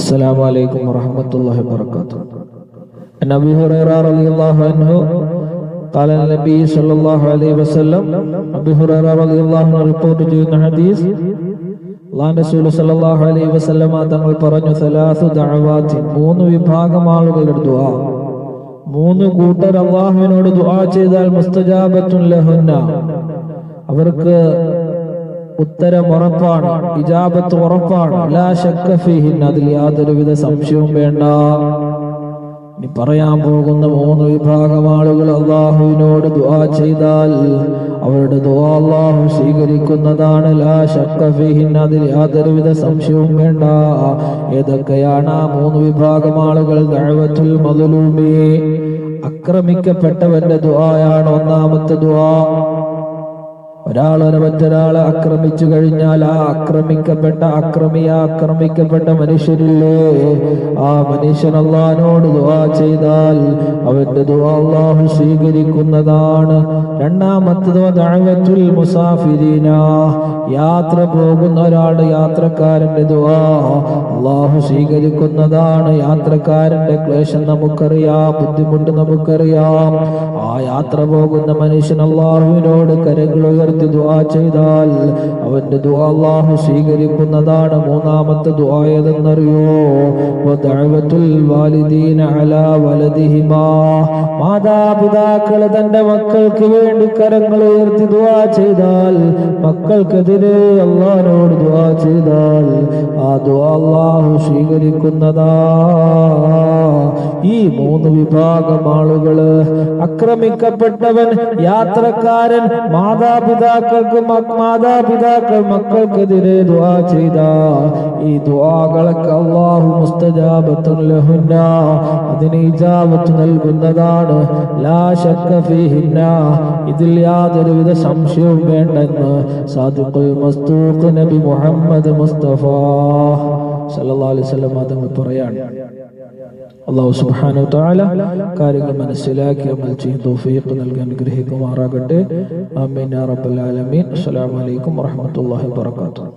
السلام عليكم ورحمة الله وبركاته. عن أبي هريرة رضي الله عنه قال النبي صلى الله عليه وسلم. അബീ ഹുറൈറ റളിയല്ലാഹു അൻഹു റിപ്പോർട്ട് ചെയ്യുന്ന ഹദീസ്, അല്ലാഹുവിന്റെ റസൂൽ സല്ലല്ലാഹു അലൈഹി വസല്ലമ തങ്ങൾ പറഞ്ഞു, സലാസു ദഅവാത്തിൻ, മൂന്ന് വിഭാഗം ആളുകളുടെ ദുആ, മൂന്ന് കൂട്ടർ അല്ലാഹുവിനോട് ദുആ ചെയ്താൽ മുസ്തജാബത്തുൻ ലഹുന്ന, അവർക്ക് ഉത്തരം ഉറപ്പാണ്, ഇജാബത്ത് ഉറപ്പാണ്. ലാ ശക്ക ഫീഹിൻ, അതിൽ യാതൊരുവിധ സംശയവും വേണ്ട. ഇനി പറയാൻ പോകുന്ന മൂന്ന് വിഭാഗം ആളുകൾ അല്ലാഹുവിനോട് ദുആ ചെയ്താൽ അവരുടെ ദുആ അല്ലാഹു സ്വീകരിക്കുന്നതാണ്. ലാ ശക്ക ഫീഹിൻ, അതിൽ യാതൊരുവിധ സംശയവും വേണ്ട. ഏതൊക്കെയാണ് ആ മൂന്ന് വിഭാഗം ആളുകൾ? ദഅവത്തുൽ മദ്ലൂമി, ആക്രമിക്കപ്പെട്ടവന്റെ ദുആയാണ് ഒന്നാമത്തെ ദുആ. ഒരാളെ മറ്റൊരാളെ ആക്രമിച്ചു കഴിഞ്ഞാൽ ആ ആക്രമിക്കപ്പെട്ട മനുഷ്യരില്ലേ, ആ മനുഷ്യൻ അല്ലാഹുവിനോട് ദുആ ചെയ്താൽ അവന്റെ ദുആ അല്ലാഹു സ്വീകരിക്കുന്നതാണ്. രണ്ടാമത്തേത് ദഅവത്തുൽ മുസാഫിരീന, യാത്ര പോകുന്ന ഒരാളുടെ, യാത്രക്കാരന്റെ ദുആ അല്ലാഹു സ്വീകരിക്കുന്നതാണ്. യാത്രക്കാരന്റെ ക്ലേശം നമുക്കറിയാം, ബുദ്ധിമുട്ട് നമുക്കറിയാം. ആ യാത്ര പോകുന്ന മനുഷ്യൻ അല്ലാഹുവിനോട് കരങ്ങൾ ഉയർത്തി ദുആ ചെയ്താൽ അവന്റെ ദുആ അല്ലാഹു സ്വീകരിക്കുന്നതാണ്. മൂന്നാമത്തെ ദുആ ഏതെന്നറിയോ? വദഅവത്തുൽ വാലിദീന അലാ വലദിഹിമാ, മാതാപിതാക്കൾ തന്റെ മക്കൾക്ക് വേണ്ടി കരങ്ങൾ ഉയർത്തി ദുആ ചെയ്താൽ, മക്കൾക്കെതിരെ അല്ലാഹുവിനോട് ദുആ ചെയ്താൽ ആ ദുആ അല്ലാഹു സ്വീകരിക്കുന്നതാ. ഈ മൂന്ന് വിഭാഗം ആളുകള്, ആക്രമിക്കപ്പെട്ടവൻ, യാത്രക്കാരൻ, മാതാപിതാക്കൾ മക്കൾക്കെതിരെ ദുആ ചെയ്ത ഈ ദുആകളൊക്കെ അല്ലാഹു മുസ്തജാബത്തുൻ ലഹുന്ന, അതിന് ഇജാബത്ത് നൽകുന്നതാണ്. ലാ ശക്ക ഫീഹിന്ന, ഇതിൽ യാതൊരുവിധ സംശയവും വേണ്ടെന്ന് സാദിഖുൽ മസ്തൂഖ് നബി മുഹമ്മദ് മുസ്തഫ സല്ലല്ലാഹു അലൈഹി വസല്ലം തങ്ങൾ പറയാണ്. അല്ലാഹു സുബ്ഹാനഹു വ തആല കാര്യങ്ങൾ മനസ്സിലാക്കി അമൽ ചെയ്യാൻ തൗഫീഖ് നൽകി അനുഗ്രഹിക്കുമാറാകട്ടെ. ആമീൻ യാ റബ്ബൽ ആലമീൻ. അസ്സലാമു അലൈക്കും വറഹ്മത്തുള്ളാഹി വബറകാതുഹു.